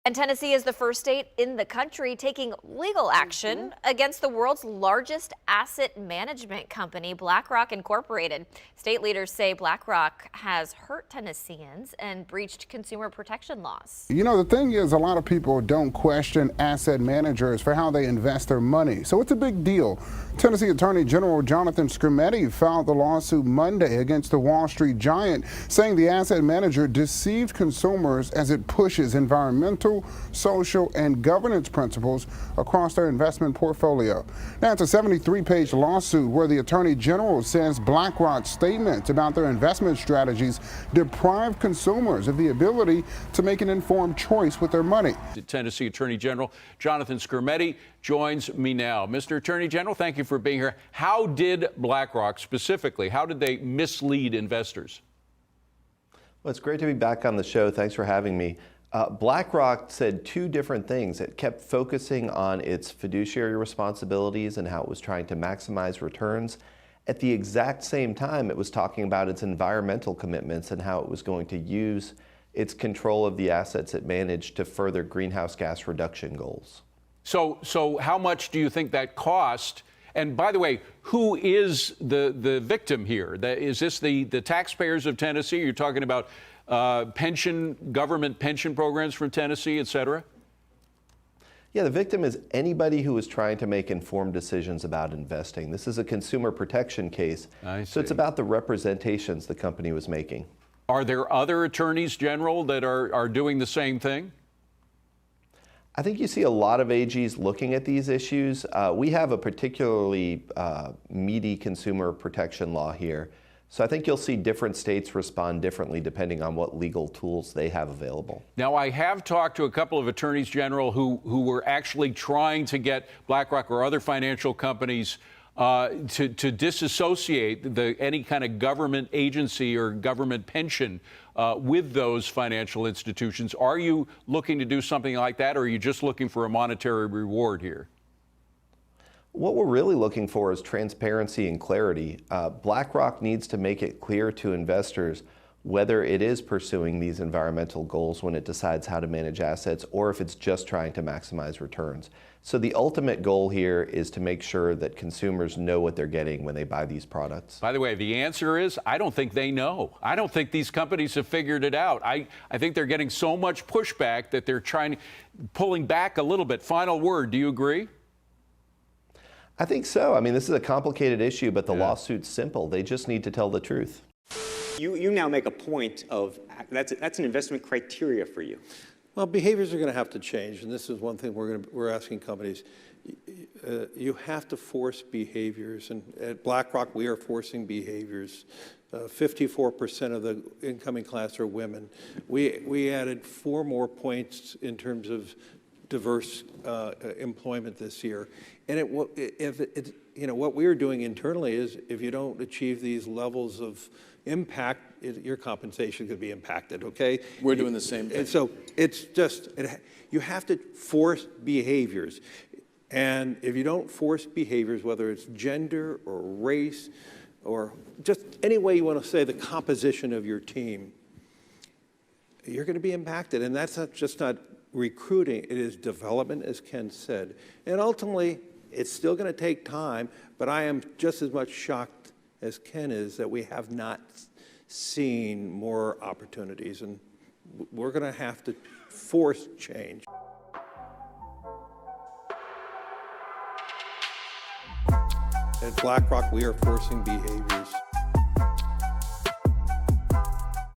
And Tennessee is the first state in the country taking legal action against the world's largest asset management company, BlackRock Incorporated. State leaders say BlackRock has hurt Tennesseans and breached consumer protection laws. You know, the thing is, a lot of people don't question asset managers for how they invest their money. So it's a big deal. Tennessee Attorney General Jonathan Skrmetti filed the lawsuit Monday against the Wall Street giant, saying the asset manager deceived consumers as it pushes environmental, social, and governance principles across their investment portfolio. Now, it's a 73-page lawsuit where the Attorney General says BlackRock's statements about their investment strategies deprive consumers of the ability to make an informed choice with their money. The Tennessee Attorney General Jonathan Skrmetti joins me now. Mr. Attorney General, thank you for being here. How did BlackRock specifically, how did they mislead investors? Well, it's great to be back on the show. Thanks for having me. BlackRock said two different things. It kept focusing on its fiduciary responsibilities and how it was trying to maximize returns. At the exact same time, it was talking about its environmental commitments and how it was going to use its control of the assets it managed to further greenhouse gas reduction goals. So how much do you think that cost? And by the way, who is the victim here? Is this the taxpayers of Tennessee? You're talking about government pension programs from Tennessee, et cetera? Yeah, the victim is anybody who is trying to make informed decisions about investing. This is a consumer protection case, so it's about the representations the company was making. Are there other attorneys general that are doing the same thing? I think you see a lot of AGs looking at these issues. We have a particularly meaty consumer protection law here. So I think you'll see different states respond differently depending on what legal tools they have available. Now, I have talked to a couple of attorneys general who were actually trying to get BlackRock or other financial companies to disassociate any kind of government agency or government pension with those financial institutions. Are you looking to do something like that, or are you just looking for a monetary reward here? What we're really looking for is transparency and clarity. BlackRock needs to make it clear to investors whether it is pursuing these environmental goals when it decides how to manage assets, or if it's just trying to maximize returns. So the ultimate goal here is to make sure that consumers know what they're getting when they buy these products. By the way, the answer is, I don't think they know. I don't think these companies have figured it out. I think they're getting so much pushback that they're pulling back a little bit. Final word, do you agree? I think so. I mean, this is a complicated issue, but the lawsuit's simple. They just need to tell the truth. You now make a point of that's an investment criteria for you. Well, behaviors are going to have to change, and this is one thing we're asking companies. You have to force behaviors, and at BlackRock we are forcing behaviors. 54% of the incoming class are women. We added 4 more points in terms of diverse employment this year. And what we're doing internally is, if you don't achieve these levels of impact, your compensation could be impacted, okay? We're doing the same thing. And so it's just, you have to force behaviors. And if you don't force behaviors, whether it's gender or race or just any way you want to say the composition of your team, you're going to be impacted. And that's not recruiting, it is development, as Ken said. And ultimately, it's still going to take time, but I am just as much shocked as Ken is that we have not seen more opportunities, and we're going to have to force change. At BlackRock, we are forcing behaviors.